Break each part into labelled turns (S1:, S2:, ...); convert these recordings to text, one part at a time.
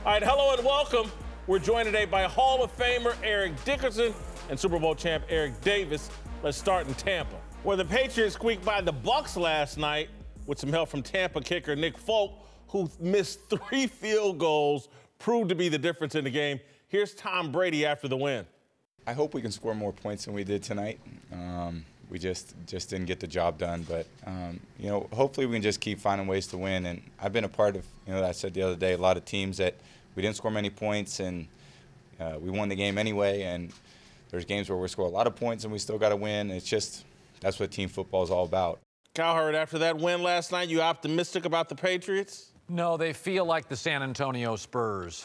S1: All right, hello and welcome. We're joined today by Hall of Famer Eric Dickerson and Super Bowl champ Eric Davis. Let's start in Tampa, where the Patriots squeaked by the Bucs last night with some help from Tampa kicker Nick Folk, who missed 3 field goals, proved to be the difference in the game. Here's Tom Brady after the win.
S2: I hope we can score more points than we did tonight. We just didn't get the job done, but you know, hopefully we can just keep finding ways to win. And I've been a part of, you know, I said the other day, a lot of teams that we didn't score many points and we won the game anyway. And there's games where we score a lot of points and we still got to win. It's just, that's what team football is all about.
S1: Cowherd, after that win last night, you optimistic about the Patriots?
S3: No, they feel like the San Antonio Spurs.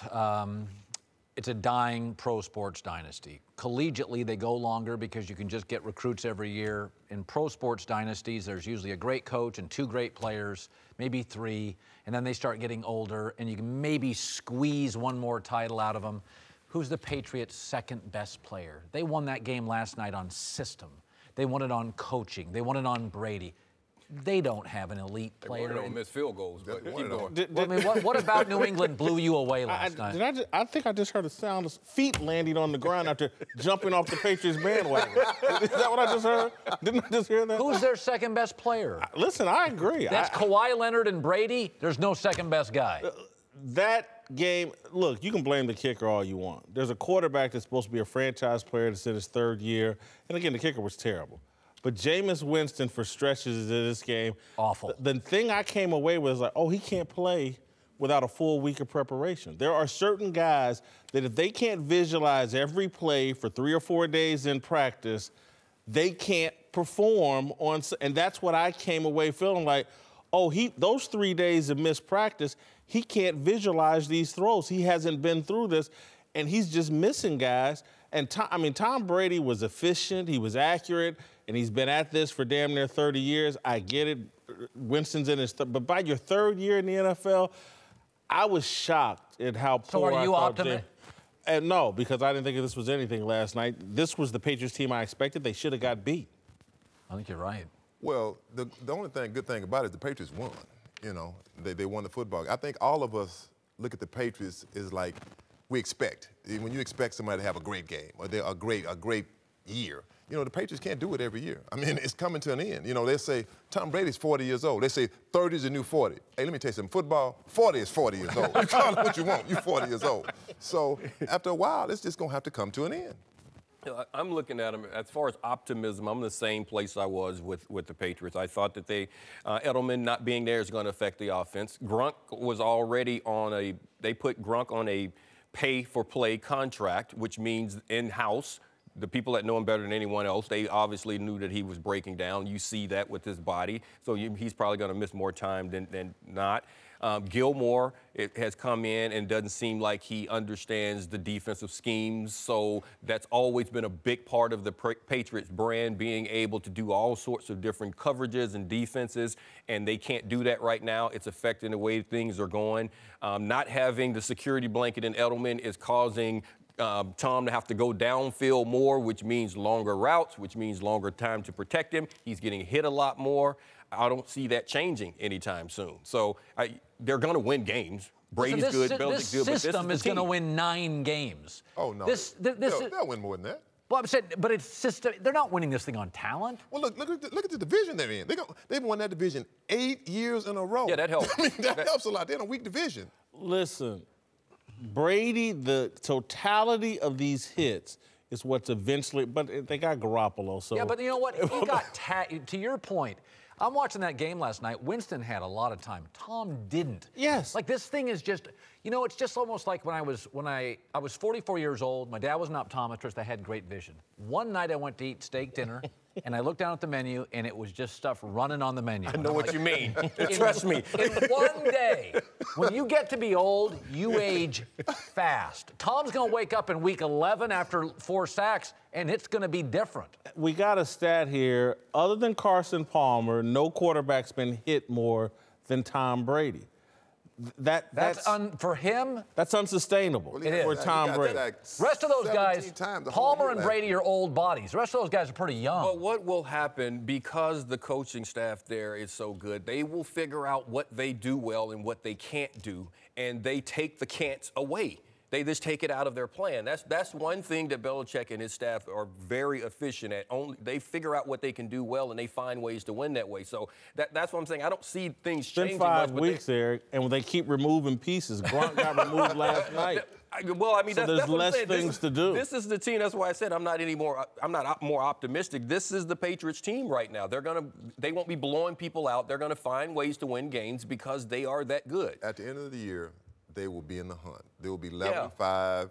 S3: It's a dying pro sports dynasty. Collegiately, they go longer because you can just get recruits every year. In pro sports dynasties, there's usually a great coach and 2 great players, maybe 3, and then they start getting older, and you can maybe squeeze 1 more title out of them. Who's the Patriots' second best player? They won that game last night on system. They won it on coaching. They won it on Brady. They don't have an elite player.
S4: They don't miss field goals, but keep going.
S3: I mean, what about New England blew you away last night?
S1: I think I just heard a sound of feet landing on the ground after jumping off the Patriots bandwagon. Is that what I just heard? Didn't I just hear that?
S3: Who's their second best player?
S1: Listen, I agree.
S3: That's Kawhi Leonard and Brady. There's no second best guy.
S1: That game, look, you can blame the kicker all you want. There's a quarterback that's supposed to be a franchise player that's in his 3rd year. And again, the kicker was terrible. But Jameis Winston for stretches of this game.
S3: Awful.
S1: The thing I came away with is like, oh, he can't play without a full week of preparation. There are certain guys that if they can't visualize every play for 3 or 4 days in practice, they can't perform on, and that's what I came away feeling like, oh, those 3 days of missed practice, he can't visualize these throws. He hasn't been through this, and he's just missing guys. And Tom Brady was efficient, he was accurate, and he's been at this for damn near 30 years. I get it. Winston's in his but by your 3rd year in the NFL, I was shocked at how poor
S3: are you optimistic?
S1: And no, because I didn't think this was anything last night. This was the Patriots team I expected. They should have got beat.
S3: I think you're right.
S4: Well, the only good thing about it is the Patriots won. You know, they won the football. I think all of us look at the Patriots as like we expect. When you expect somebody to have a great game or they're a great year, you know, the Patriots can't do it every year. I mean, it's coming to an end. You know, they say Tom Brady's 40 years old. They say 30 is the new 40. Hey, let me tell you something. Football, 40 is 40 years old. You call it what you want. You're 40 years old. So after a while, it's just going to have to come to an end.
S5: I'm looking at them as far as optimism. I'm in the same place I was with the Patriots. I thought that Edelman not being there is going to affect the offense. Gronk was already they put Gronk on a pay-for-play contract, which means in-house. The people that know him better than anyone else, they obviously knew that he was breaking down. You see that with his body. So he's probably going to miss more time than not. Gilmore has come in and doesn't seem like he understands the defensive schemes. So that's always been a big part of the Patriots brand, being able to do all sorts of different coverages and defenses. And they can't do that right now. It's affecting the way things are going. Not having the security blanket in Edelman is causing Tom to have to go downfield more, which means longer routes, which means longer time to protect him. He's getting hit a lot more. I don't see that changing anytime soon. So they're going to win games. Brady's good, Belichick's good, but this
S3: system is going to win 9 games.
S4: Oh, no. They'll win more than that.
S3: Well, I'm saying, but it's system. They're not winning this thing on talent.
S4: Well, look at the division they're in. They've won that division 8 years in a row.
S5: Yeah, that helps.
S4: I mean, that helps a lot. They're in a weak division.
S1: Listen, Brady, the totality of these hits is what's eventually, but they got Garoppolo, so.
S3: Yeah, but you know what? He got to your point. I'm watching that game last night. Winston had a lot of time. Tom didn't.
S1: Yes.
S3: Like, this thing is just, you know, it's just almost like when I was 44 years old. My dad was an optometrist. I had great vision. One night I went to eat steak dinner, and I looked down at the menu, and it was just stuff running on the menu.
S5: I know what you mean. Trust me.
S3: In one day, when you get to be old, you age fast. Tom's going to wake up in week 11 after 4 sacks, and it's going to be different.
S1: We got a stat here. Other than Carson Palmer, no quarterback's been hit more than Tom Brady.
S3: That's for him.
S1: That's unsustainable for Tom Brady.
S3: Rest of those guys, Palmer and Brady are old bodies. The rest of those guys are pretty young.
S5: Well, what will happen, because the coaching staff there is so good, they will figure out what they do well and what they can't do, and they take the can'ts away. They just take it out of their plan. That's one thing that Belichick and his staff are very efficient at. They figure out what they can do well, and they find ways to win that way. So that's what I'm saying. I don't see things changing.
S1: It's been 5 weeks, Eric, and when they keep removing pieces, Grunt got removed last night.
S5: Well, I mean,
S1: so
S5: that's
S1: there's less things to do.
S5: This is the team. That's why I said I'm not more optimistic. This is the Patriots team right now. They won't be blowing people out. They're gonna find ways to win games because they are that good.
S4: At the end of the year, they will be in the hunt. They will be 11-5.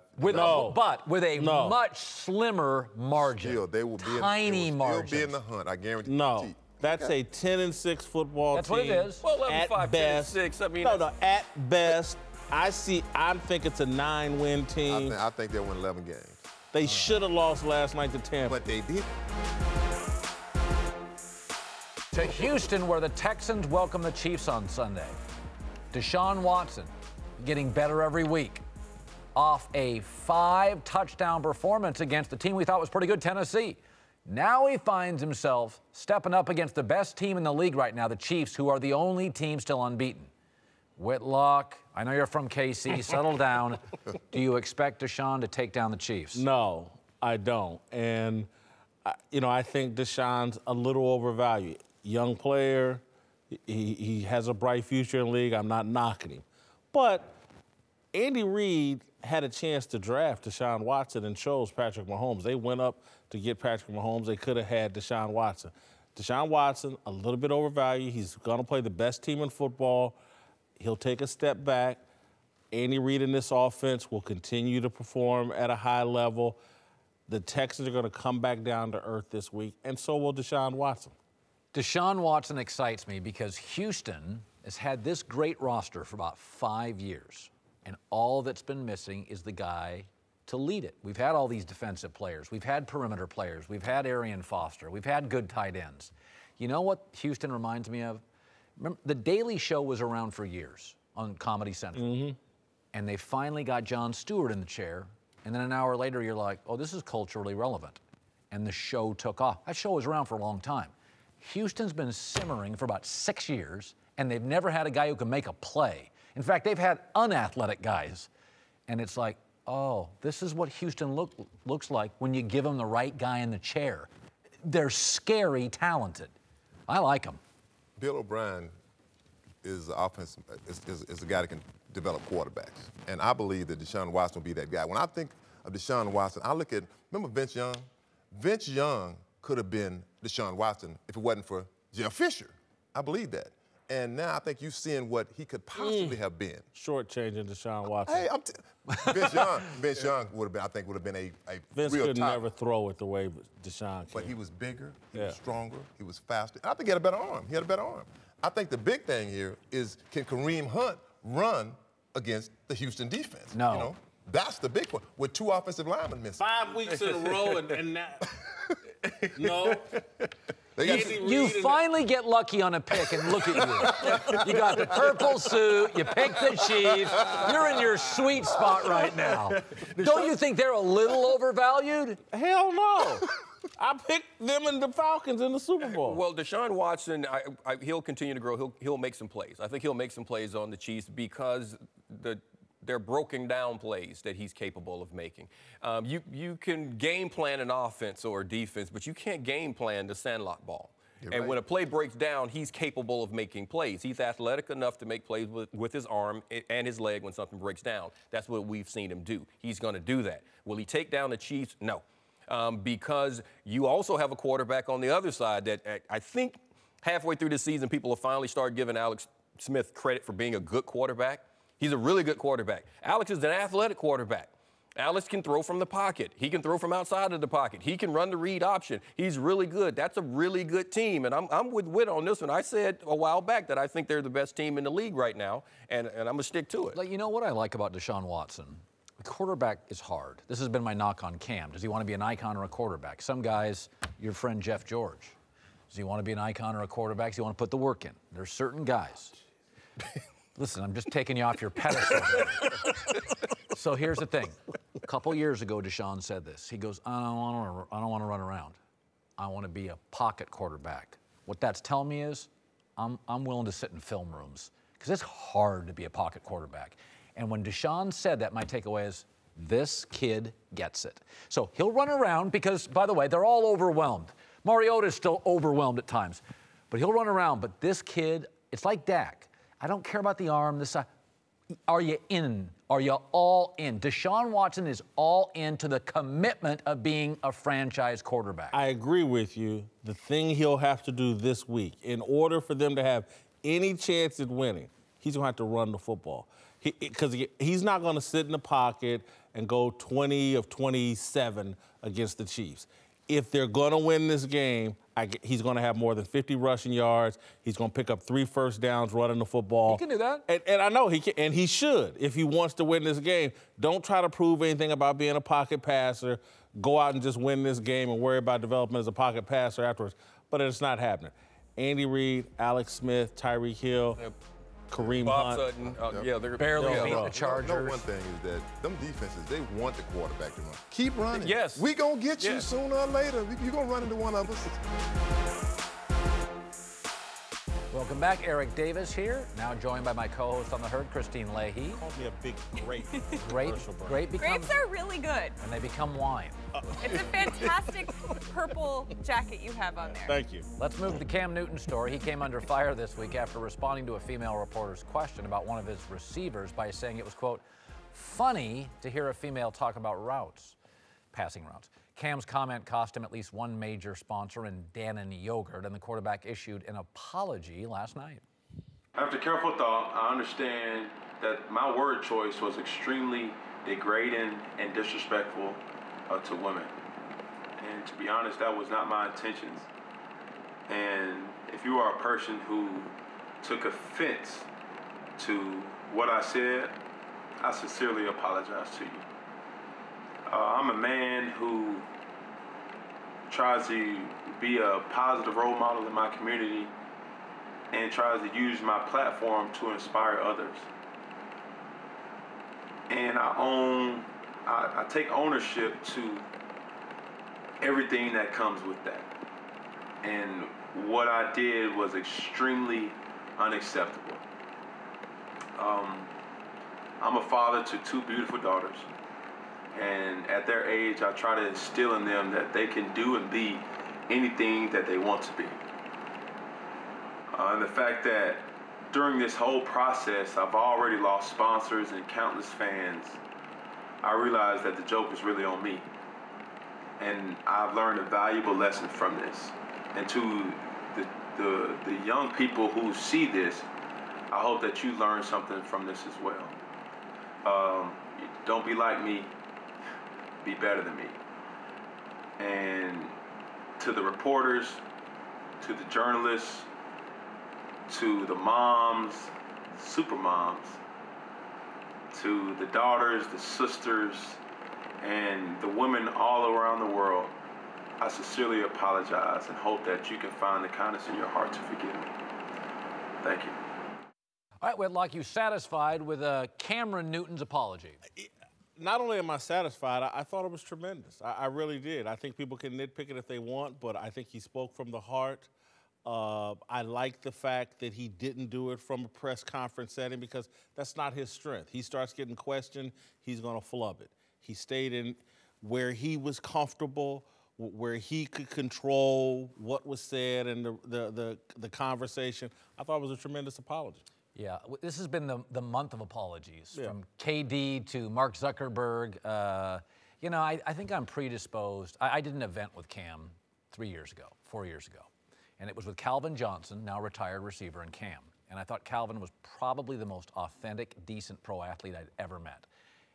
S3: But with a much slimmer margin.
S4: Still, they will be
S3: tiny margin.
S4: Still be in the hunt. I guarantee.
S1: No, that's a 10-6 football team.
S3: That's what it is.
S5: Well, 11-5, 10-6. I mean,
S1: no. At best, I think it's a 9-win team.
S4: I think they'll win 11 games.
S1: They should have lost last night to Tampa.
S4: But they did.
S3: To Houston, where the Texans welcome the Chiefs on Sunday. Deshaun Watson getting better every week off a 5-touchdown performance against the team we thought was pretty good, Tennessee. Now he finds himself stepping up against the best team in the league right now, the Chiefs, who are the only team still unbeaten. Whitlock, I know you're from KC, settle down. Do you expect Deshaun to take down the Chiefs?
S1: No, I don't. And, I think Deshaun's a little overvalued. Young player, he has a bright future in the league. I'm not knocking him. But Andy Reid had a chance to draft Deshaun Watson and chose Patrick Mahomes. They went up to get Patrick Mahomes. They could have had Deshaun Watson. Deshaun Watson, a little bit overvalued. He's going to play the best team in football. He'll take a step back. Andy Reid in this offense will continue to perform at a high level. The Texans are going to come back down to earth this week, and so will Deshaun Watson.
S3: Deshaun Watson excites me because Houston has had this great roster for about 5 years, and all that's been missing is the guy to lead it. We've had all these defensive players. We've had perimeter players. We've had Arian Foster. We've had good tight ends. You know what Houston reminds me of? Remember, The Daily Show was around for years on Comedy Central, and they finally got Jon Stewart in the chair, and then an hour later you're like, oh, this is culturally relevant, and the show took off. That show was around for a long time. Houston's been simmering for about 6 years, and they've never had a guy who can make a play. In fact, they've had unathletic guys. And it's like, oh, this is what Houston looks like when you give them the right guy in the chair. They're scary talented. I like them.
S4: Bill O'Brien is a guy that can develop quarterbacks. And I believe that Deshaun Watson will be that guy. When I think of Deshaun Watson, I look at, remember Vince Young? Vince Young could have been Deshaun Watson if it wasn't for Jeff Fisher. I believe that. And now I think you're seeing what he could possibly have been.
S1: Shortchanging Deshaun Watson.
S4: Hey, Vince Young would have been a
S1: Vince
S4: real
S1: could
S4: top.
S1: never throw it the way Deshaun can.
S4: But he was bigger, he was stronger, he was faster. And I think he had a better arm. I think the big thing here is, can Kareem Hunt run against the Houston defense?
S3: No.
S4: That's the big one, with 2 offensive linemen missing.
S1: 5 weeks in a row and now. No.
S3: You finally get lucky on a pick, and look at you. You got the purple suit, you picked the Chiefs, you're in your sweet spot right now. Don't you think they're a little overvalued?
S1: Hell no. I picked them and the Falcons in the Super Bowl.
S5: Well, Deshaun Watson, he'll continue to grow. He'll make some plays. I think he'll make some plays on the Chiefs because they're broken down plays that he's capable of making. You can game plan an offense or a defense, but you can't game plan the sandlot ball. When a play breaks down, he's capable of making plays. He's athletic enough to make plays with his arm and his leg when something breaks down. That's what we've seen him do. He's going to do that. Will he take down the Chiefs? No. Because you also have a quarterback on the other side that I think halfway through the season, people will finally start giving Alex Smith credit for being a good quarterback. He's a really good quarterback. Alex is an athletic quarterback. Alex can throw from the pocket. He can throw from outside of the pocket. He can run the read option. He's really good. That's a really good team. And I'm with Whit on this one. I said a while back that I think they're the best team in the league right now, and I'm going to stick to it.
S3: Like, you know what I like about Deshaun Watson? The quarterback is hard. This has been my knock on Cam. Does he want to be an icon or a quarterback? Some guys, your friend Jeff George, does he want to be an icon or a quarterback? Does he want to put the work in? There's certain guys. Listen, I'm just taking you off your pedestal. So here's the thing. A couple years ago, Deshaun said this. He goes, I don't want to run around. I want to be a pocket quarterback. What that's telling me is I'm willing to sit in film rooms because it's hard to be a pocket quarterback. And when Deshaun said that, my takeaway is this kid gets it. So he'll run around because, by the way, they're all overwhelmed. Mariota's still overwhelmed at times. But he'll run around. But this kid, it's like Dak. I don't care about the arm, this side. Are you in? Are you all in? Deshaun Watson is all into the commitment of being a franchise quarterback.
S1: I agree with you. The thing he'll have to do this week, in order for them to have any chance at winning, he's going to have to run the football. Because he's not going to sit in the pocket and go 20 of 27 against the Chiefs. If they're going to win this game, he's going to have more than 50 rushing yards. He's going to pick up 3 first downs running the football.
S3: He can do that.
S1: And I know he can, and he should if he wants to win this game. Don't try to prove anything about being a pocket passer. Go out and just win this game and worry about development as a pocket passer afterwards. But it's not happening. Andy Reid, Alex Smith, Tyreek Hill, Kareem
S5: Bob
S1: Hunt.
S5: Sutton, yeah, they're
S3: barely
S5: yeah,
S3: beat the Chargers.
S4: No, one thing is that them defenses, they want the quarterback to run. Keep running.
S5: Yes.
S4: We gonna get you
S5: Yes.
S4: sooner or later. You're gonna run into one of us.
S3: Welcome back. Eric Davis here, now joined by my co-host on the herd, Christine Leahy.
S1: Call me a big grape.
S3: Grape become,
S6: Grapes are really good.
S3: and they become wine.
S6: It's a fantastic purple jacket you have on there.
S1: Thank you.
S3: Let's move to the Cam Newton story. He came under fire this week after responding to a female reporter's question about one of his receivers by saying it was, quote, funny to hear a female talk about routes, passing routes. Cam's comment cost him at least one major sponsor in Dannon Yogurt, and the quarterback issued an apology last night.
S7: After careful thought, I understand that my word choice was extremely degrading and disrespectful to women. And to be honest, that was not my intentions. And if you are a person who took offense to what I said, I sincerely apologize to you. I'm a man who tries to be a positive role model in my community and tries to use my platform to inspire others. And I take ownership to everything that comes with that. And what I did was extremely unacceptable. I'm a father to 2 beautiful daughters. And at their age, I try to instill in them that they can do and be anything that they want to be. And the fact that during this whole process, I've already lost sponsors and countless fans, I realized that the joke was really on me. And I've learned a valuable lesson from this. And to the young people who see this, I hope that you learn something from this as well. Don't be like me. Be better than me. And to the reporters, to the journalists, to the moms, super moms, to the daughters, the sisters, and the women all around the world, I sincerely apologize and hope that you can find the kindness in your heart to forgive me. Thank you.
S3: All right, Whitlock, you satisfied with Cameron Newton's apology?
S1: Not only am I satisfied, I thought it was tremendous. I really did. I think people can nitpick it if they want, but I think he spoke from the heart. I like the fact that he didn't do it from a press conference setting because that's not his strength. He starts getting questioned, he's going to flub it. He stayed in where he was comfortable, where he could control what was said and the conversation. I thought it was a tremendous apology.
S3: Yeah, this has been the month of apologies, from KD to Mark Zuckerberg. You know, I think I'm predisposed. I did an event with Cam 4 years ago, and it was with Calvin Johnson, now retired receiver, and Cam. And I thought Calvin was probably the most authentic, decent pro athlete I'd ever met.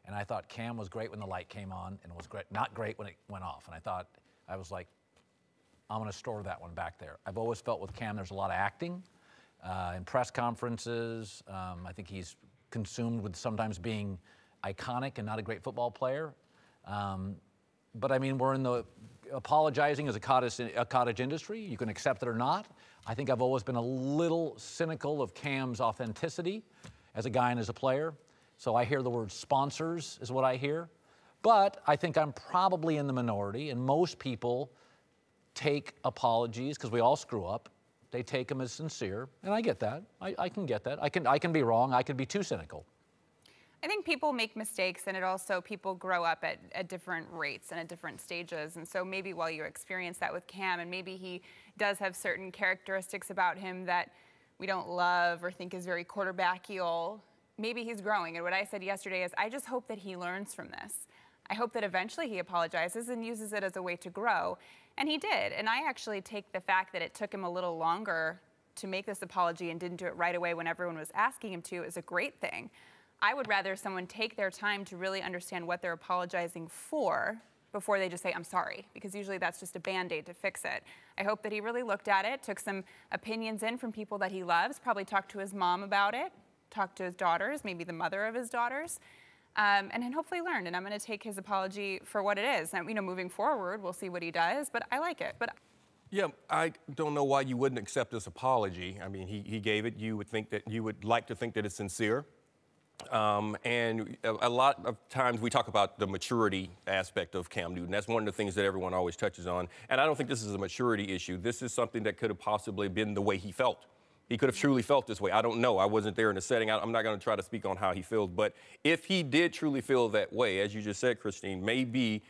S3: And I thought Cam was great when the light came on and was not great when it went off. And I was like, I'm going to store that one back there. I've always felt with Cam there's a lot of acting. In press conferences, I think he's consumed with sometimes being iconic and not a great football player. But I mean, we're in the apologizing as a cottage industry. You can accept it or not. I think I've always been a little cynical of Cam's authenticity. as a guy and as a player. So I hear the word sponsors is what I hear. But I think I'm probably in the minority, and most people take apologies, because we all screw up. They take them as sincere, and I get that. I can get that. I can be wrong. I can be too cynical.
S6: I think people make mistakes, and people grow up at different rates and at different stages. And so maybe while you experience that with Cam, and maybe he does have certain characteristics about him that we don't love or think is very quarterbackial, maybe he's growing. And what I said yesterday is, I just hope that he learns from this. I hope that eventually he apologizes and uses it as a way to grow. And he did. And I actually take the fact that it took him a little longer to make this apology and didn't do it right away when everyone was asking him to as a great thing. I would rather someone take their time to really understand what they're apologizing for before they just say, I'm sorry, because usually that's just a Band-Aid to fix it. I hope that he really looked at it, took some opinions in from people that he loves, probably talked to his mom about it, talked to his daughters, maybe the mother of his daughters, and then hopefully learned. And I'm going to take his apology for what it is. Now, moving forward, we'll see what he does, but I like it.
S5: Yeah, I don't know why you wouldn't accept this apology. I mean, he gave it. You would like to think that it's sincere. And a lot of times we talk about the maturity aspect of Cam Newton. That's one of the things that everyone always touches on. And I don't think this is a maturity issue. This is something that could have possibly been the way he felt. He could have truly felt this way. I don't know. I wasn't there in the setting. I'm not going to try to speak on how he feels. But if he did truly feel that way, as you just said, Christine, maybe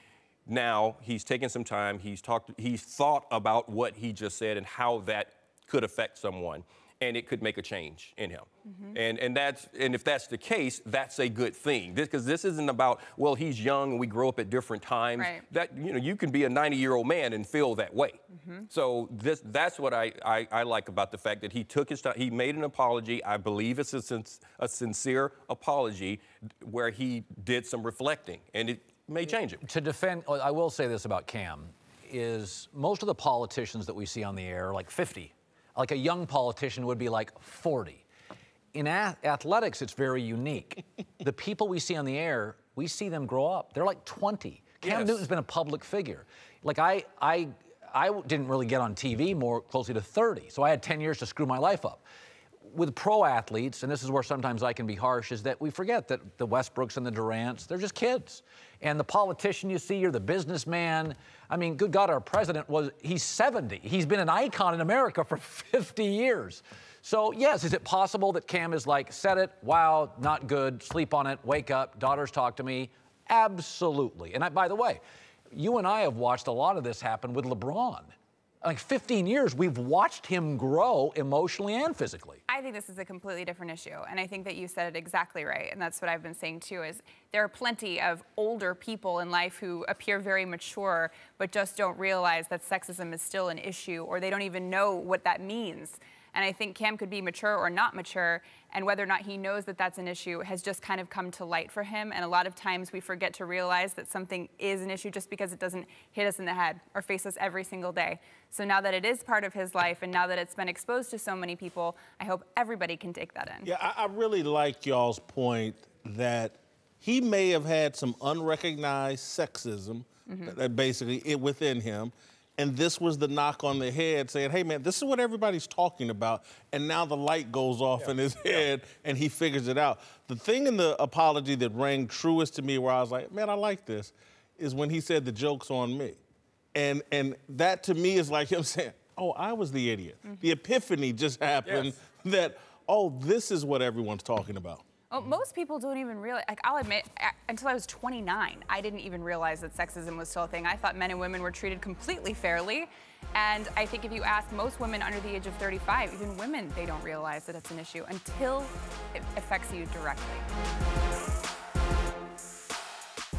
S5: now he's taken some time. He's thought about what he just said and how that could affect someone. And it could make a change in him. Mm-hmm. And if that's the case, that's a good thing. Because this isn't about, well, he's young and we grow up at different times.
S6: Right.
S5: That, you can be a 90-year-old man and feel that way. Mm-hmm. So that's what I like about the fact that he took his time. He made an apology. I believe it's a sincere apology where he did some reflecting, and it may change it.
S3: To defend, I will say this about Cam, is most of the politicians that we see on the air are like 50. Like a young politician would be like 40. In athletics, it's very unique. The people we see on the air, we see them grow up. They're like 20. Cam Newton's been a public figure. Like I didn't really get on TV more closely to 30, so I had 10 years to screw my life up. With pro athletes, and this is where sometimes I can be harsh, is that we forget that the Westbrooks and the Durants, they're just kids. And the politician you see, or the businessman, I mean, good God, our president he's 70. He's been an icon in America for 50 years. So yes, is it possible that Cam is like, said it, wow, not good, sleep on it, wake up, daughters talk to me? Absolutely. And by the way, you and I have watched a lot of this happen with LeBron. Like 15 years, we've watched him grow emotionally and physically. I
S6: think this is a completely different issue, and I think that you said it exactly right, and that's what I've been saying too, is there are plenty of older people in life who appear very mature, but just don't realize that sexism is still an issue, or they don't even know what that means. And I think Cam could be mature or not mature, and whether or not he knows that that's an issue has just kind of come to light for him. And a lot of times we forget to realize that something is an issue just because it doesn't hit us in the head or face us every single day. So now that it is part of his life and now that it's been exposed to so many people, I hope everybody can take that in.
S1: Yeah, I really like y'all's point that he may have had some unrecognized sexism that basically within him. And this was the knock on the head saying, hey, man, this is what everybody's talking about. And now the light goes off in his head and he figures it out. The thing in the apology that rang truest to me where I was like, man, I like this, is when he said the joke's on me. And that to me is like him saying, oh, I was the idiot. The epiphany just happened that, oh, this is what everyone's talking about.
S6: Well, most people don't even realize, like I'll admit, until I was 29, I didn't even realize that sexism was still a thing. I thought men and women were treated completely fairly. And I think if you ask most women under the age of 35, even women, they don't realize that it's an issue until it affects you directly.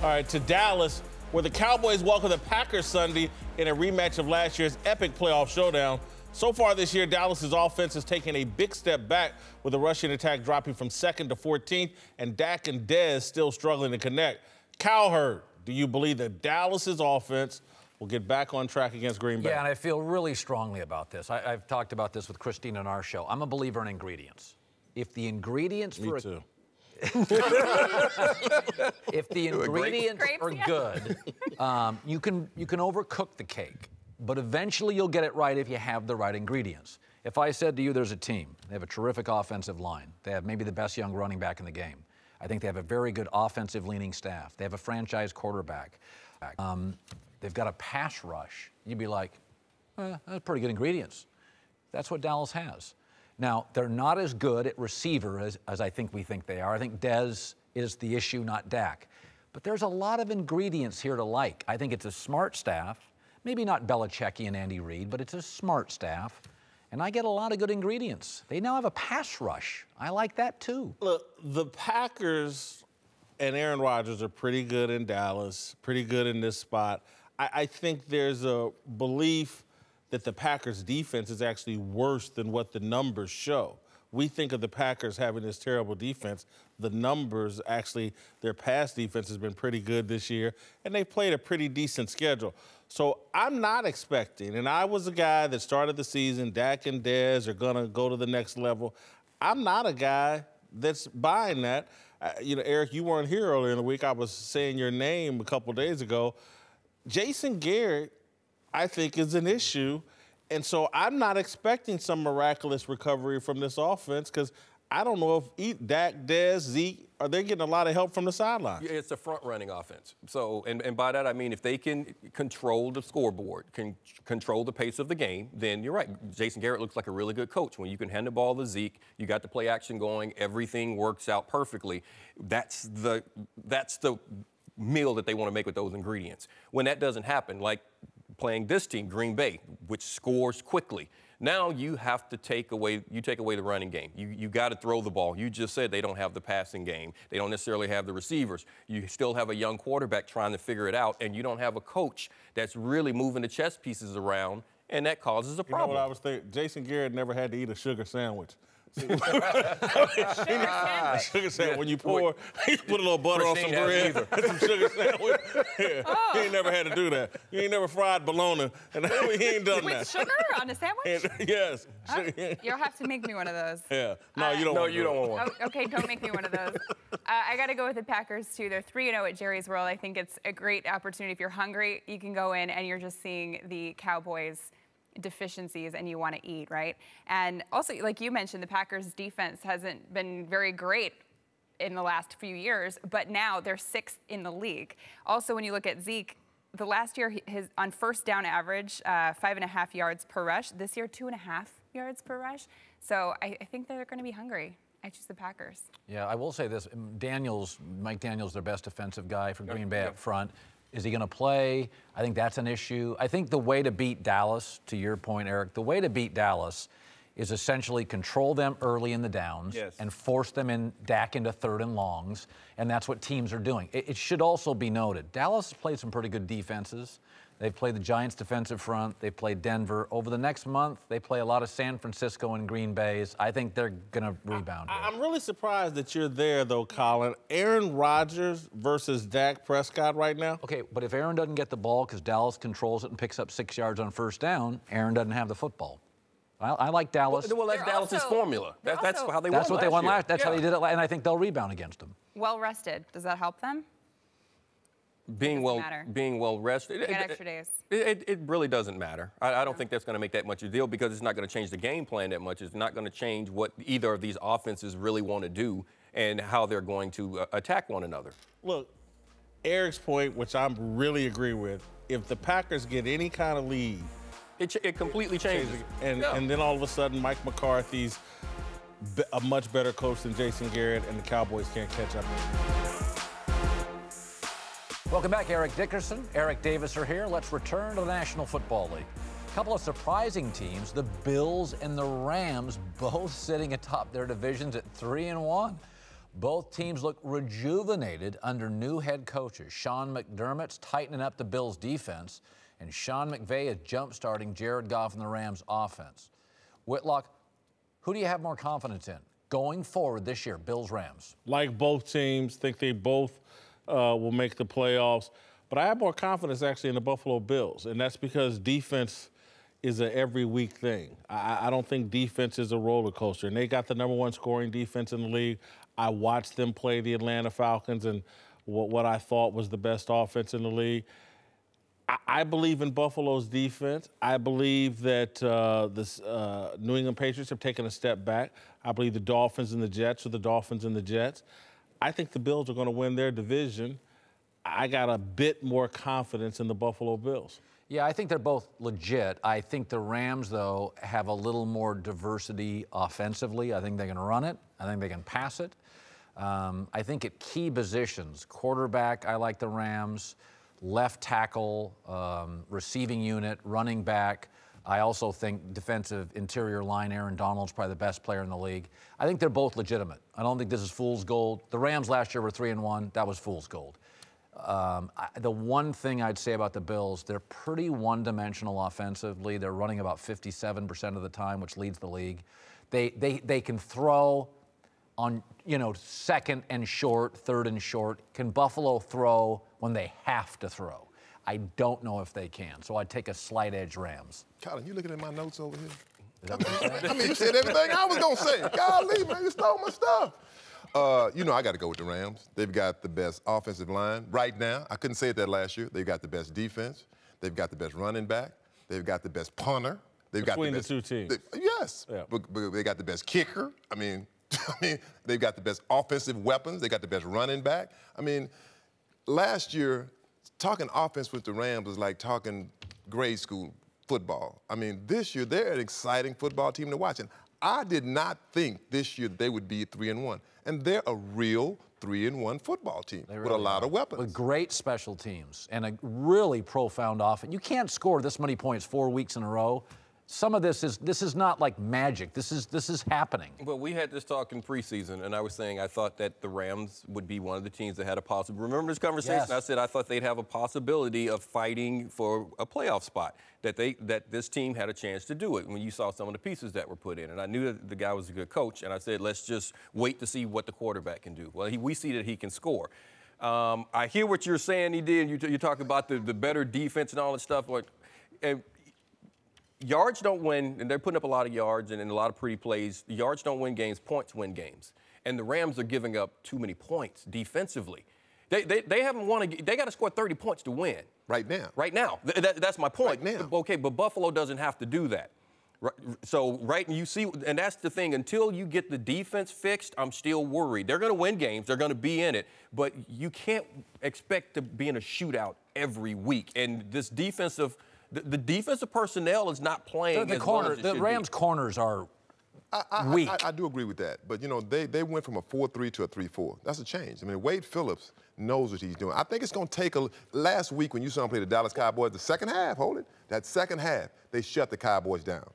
S1: All right, to Dallas, where the Cowboys welcome the Packers Sunday in a rematch of last year's epic playoff showdown. So far this year, Dallas's offense has taken a big step back with the rushing attack dropping from 2nd to 14th, and Dak and Dez still struggling to connect. Cowherd, do you believe that Dallas's offense will get back on track against Green Bay?
S3: Yeah, and I feel really strongly about this. I've talked about this with Christine on our show. I'm a believer in ingredients. If the ingredients
S1: Me too.
S3: If the ingredients are good, you can overcook the cake. But eventually you'll get it right if you have the right ingredients. If I said to you there's a team, they have a terrific offensive line, they have maybe the best young running back in the game, I think they have a very good offensive-leaning staff, they have a franchise quarterback, they've got a pass rush, you'd be like, that's pretty good ingredients. That's what Dallas has. Now, they're not as good at receiver as I think we think they are. I think Dez is the issue, not Dak. But there's a lot of ingredients here to like. I think it's a smart staff, maybe not Belichick and Andy Reid, but it's a smart staff. And I get a lot of good ingredients. They now have a pass rush. I like that too.
S1: Look, the Packers and Aaron Rodgers are pretty good in Dallas, pretty good in this spot. I think there's a belief that the Packers' defense is actually worse than what the numbers show. We think of the Packers having this terrible defense. The numbers, actually, their pass defense has been pretty good this year, and they played a pretty decent schedule. So I'm not expecting, and I was a guy that started the season, Dak and Dez are going to go to the next level. I'm not a guy that's buying that. Eric, you weren't here earlier in the week. I was saying your name a couple days ago. Jason Garrett, I think, is an issue. And so I'm not expecting some miraculous recovery from this offense because I don't know if Dak, Dez, Zeke, are they getting a lot of help from the sideline?
S5: It's a front-running offense. So, and by that I mean if they can control the scoreboard, can control the pace of the game, then you're right. Jason Garrett looks like a really good coach. When you can hand the ball to Zeke, you got the play action going, everything works out perfectly. That's the meal that they want to make with those ingredients. When that doesn't happen, like playing this team, Green Bay, which scores quickly. Now you have to take away the running game. You got to throw the ball. You just said they don't have the passing game. They don't necessarily have the receivers. You still have a young quarterback trying to figure it out, and you don't have a coach that's really moving the chess pieces around, and that causes a problem.
S1: You know what I was thinking? Jason Garrett never had to eat a sugar sandwich.
S6: Sugar
S1: sandwich. When you put a little butter on some bread, some sugar sandwich. Yeah. Oh. He ain't never had to do that. You ain't never fried bologna, and he ain't done that.
S6: With sugar on a sandwich?
S1: Yes.
S6: You'll have to make me one of those.
S1: Yeah. No, you don't.
S5: No, you don't want one.
S6: Oh, okay, don't make me one of those. I got to go with the Packers too. They're 3-0 at Jerry's World. I think it's a great opportunity. If you're hungry, you can go in and you're just seeing the Cowboys deficiencies and you want to eat, right? And also, like you mentioned, the Packers defense hasn't been very great in the last few years, but now they're 6th in the league. Also, when you look at Zeke, the last year his on first down average, 5.5 yards per rush. This year, 2.5 yards per rush. So I think they're going to be hungry. I choose the Packers.
S3: Yeah, I will say this. Mike Daniels, their best defensive guy from Green Bay up front. Is he going to play? I think that's an issue. I think the way to beat Dallas, to your point, Eric, the way to beat Dallas is essentially control them early in the downs and force them Dak into 3rd and longs, and that's what teams are doing. It should also be noted, Dallas has played some pretty good defenses. They've played the Giants' defensive front. They've played Denver. Over the next month, they play a lot of San Francisco and Green Bay's. I think they're going to rebound.
S1: I'm really surprised that you're there, though, Colin. Aaron Rodgers versus Dak Prescott right now?
S3: Okay, but if Aaron doesn't get the ball because Dallas controls it and picks up 6 yards on first down, Aaron doesn't have the football. I like Dallas.
S5: Well, that's Dallas's formula. That's how they won.
S3: That's what they won last. That's
S5: how
S3: they did it, and I think they'll rebound against them.
S6: Well rested. Does that help them?
S5: Being well rested.
S6: You got extra days.
S5: It really doesn't matter. I don't think that's going to make that much of a deal because it's not going to change the game plan that much. It's not going to change what either of these offenses really want to do and how they're going to attack one another.
S1: Look, Eric's point, which I really agree with, if the Packers get any kind of lead,
S5: it completely changes.
S1: And then all of a sudden, Mike McCarthy's a much better coach than Jason Garrett, and the Cowboys can't catch up.
S3: Welcome back, Eric Dickerson. Eric Davis are here. Let's return to the National Football League. A couple of surprising teams, the Bills and the Rams, both sitting atop their divisions at 3-1. Both teams look rejuvenated under new head coaches. Sean McDermott's tightening up the Bills' defense, and Sean McVay is jump-starting Jared Goff and the Rams' offense. Whitlock, who do you have more confidence in going forward this year, Bills-Rams?
S1: Like both teams, think they both will make the playoffs. But I have more confidence actually in the Buffalo Bills, and that's because defense is an every week thing. I don't think defense is a roller coaster, and they got the #1 scoring defense in the league. I watched them play the Atlanta Falcons and what I thought was the best offense in the league. I believe in Buffalo's defense. I believe that the New England Patriots have taken a step back. I believe the Dolphins and the Jets are the Dolphins and the Jets. I think the Bills are going to win their division. I got a bit more confidence in the Buffalo Bills.
S3: Yeah, I think they're both legit. I think the Rams, though, have a little more diversity offensively. I think they can run it. I think they can pass it. I think at key positions, quarterback, I like the Rams. Left tackle, receiving unit, running back. I also think defensive interior line, Aaron Donald's probably the best player in the league. I think they're both legitimate. I don't think this is fool's gold. The Rams last year were 3-1. That was fool's gold. The one thing I'd say about the Bills, they're pretty one-dimensional offensively. They're running about 57% of the time, which leads the league. They can throw on, second and short, third and short. Can Buffalo throw when they have to throw? I don't know if they can, so I'd take a slight edge Rams.
S4: Colin, you looking at my notes over here? I mean, you said everything I was going to say. Golly, man, you stole my stuff. I got to go with the Rams. They've got the best offensive line right now. I couldn't say it that last year. They've got the best defense. They've got the best running back. They've got the best punter. They've
S1: Between
S4: got
S1: the two teams.
S4: Yes.
S1: Yeah.
S4: But they got the best kicker. I mean, they've got the best offensive weapons. They got the best running back. I mean, last year, talking offense with the Rams was like talking grade school football. I mean, this year, they're an exciting football team to watch. And I did not think this year they would be 3-1. And they're a real 3-1 football team with a lot of weapons.
S3: With great special teams and a really profound offense. You can't score this many points 4 weeks in a row. Some of this is not like magic. This is happening.
S5: Well, we had this talk in preseason, and I was saying I thought that the Rams would be one of the teams that had a possible. Remember this conversation?
S3: Yes.
S5: I said I thought they'd have a possibility of fighting for a playoff spot. That this team had a chance to do it when you saw some of the pieces that were put in. And I knew that the guy was a good coach, and I said let's just wait to see what the quarterback can do. Well, we see that he can score. I hear what you're saying. He did. You talk about the better defense and all that stuff. Yards don't win, and they're putting up a lot of yards and a lot of pretty plays. Yards don't win games, points win games. And the Rams are giving up too many points defensively. They haven't won they got to score 30 points to win.
S4: Right now.
S5: Right now. That's my point.
S4: Right now.
S5: Okay, but Buffalo doesn't have to do that. So, you see, and that's the thing. Until you get the defense fixed, I'm still worried. They're going to win games. They're going to be in it. But you can't expect to be in a shootout every week. And this defensive... The defensive personnel is not playing as well as it should
S3: The Rams' corners are weak.
S4: I do agree with that. But, they went from a 4-3 to a 3-4. That's a change. I mean, Wade Phillips knows what he's doing. I think it's going to take last week when you saw him play the Dallas Cowboys, the second half, that second half, they shut the Cowboys down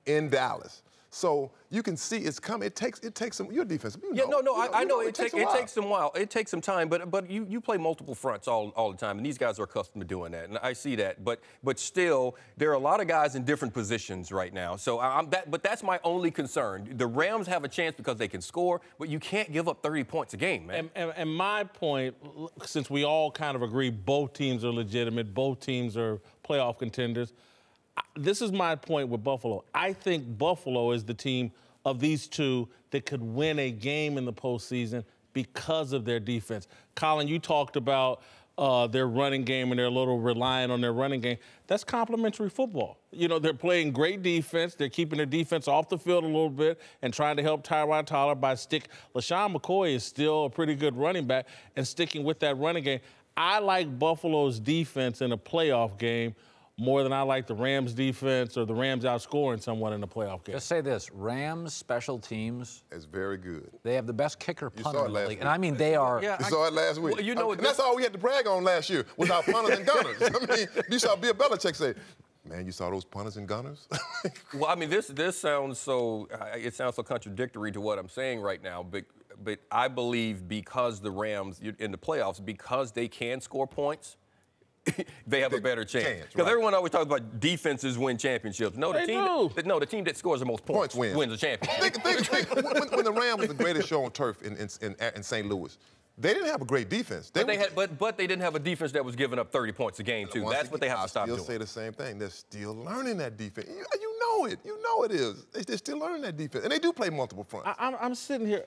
S4: in Dallas. So you can see it's coming. It takes some. Your defense.
S5: I know it takes some while. It takes some time. But you play multiple fronts all the time, and these guys are accustomed to doing that, and I see that. But still, there are a lot of guys in different positions right now. So but that's my only concern. The Rams have a chance because they can score, but you can't give up 30 points a game, man.
S1: And my point, since we all kind of agree both teams are legitimate, both teams are playoff contenders. This is my point with Buffalo. I think Buffalo is the team of these two that could win a game in the postseason because of their defense. Colin, you talked about their running game and they're a little reliant on their running game. That's complementary football. They're playing great defense. They're keeping their defense off the field a little bit and trying to help Tyrod Taylor LaShawn McCoy is still a pretty good running back and sticking with that running game. I like Buffalo's defense in a playoff game more than I like the Rams' defense or the Rams outscoring someone in the playoff game.
S3: Just say this, Rams special teams.
S4: It's very good.
S3: They have the best kicker punter in the league.
S4: Week.
S3: And I mean, they are.
S4: Yeah, you saw it last week.
S5: Well,
S4: and that's all we had to brag on last year was our punters and gunners. I mean, you saw Bill Belichick say, man, you saw those punters and gunners?
S5: Well, I mean, this sounds so, it sounds so contradictory to what I'm saying right now, but I believe because the Rams in the playoffs, because they can score points, they have a better chance. Because everyone always talks about defenses win championships. No, the team that scores the most points wins a championship.
S4: Think when the Rams was the greatest show on turf in St. Louis, they didn't have a great defense.
S5: But they didn't have a defense that was giving up 30 points a game, too. That's what they have to stop doing.
S4: I still say the same thing. They're still learning that defense. You know it. You know it is. They're still learning that defense. And they do play multiple fronts.
S1: I'm sitting here.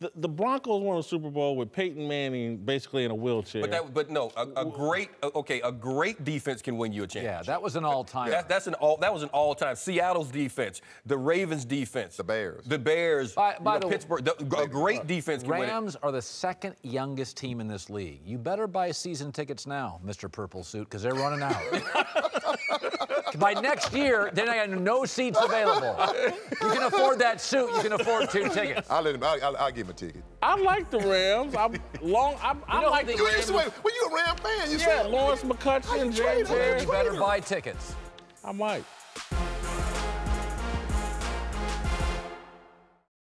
S1: The Broncos won a Super Bowl with Peyton Manning basically in a wheelchair.
S5: But no, a great defense can win you a championship.
S3: Yeah, that was an all-time.
S5: That was an all-time. Seattle's defense, the Ravens' defense,
S4: The Bears.
S5: the Bears,
S3: By the way,
S5: Pittsburgh. A great defense can win it.
S3: Rams are the second youngest team in this league. You better buy season tickets now, Mr. Purple Suit, because they're running out. By next year, then I have no seats available. You can afford that suit. You can afford 2 tickets.
S4: I'll give him a ticket.
S1: I like the Rams. I like the Rams.
S4: Well, you a Ram fan. You
S1: Yeah,
S4: said
S1: Lawrence McCutcheon, James Harris.
S3: You better buy tickets.
S1: I might.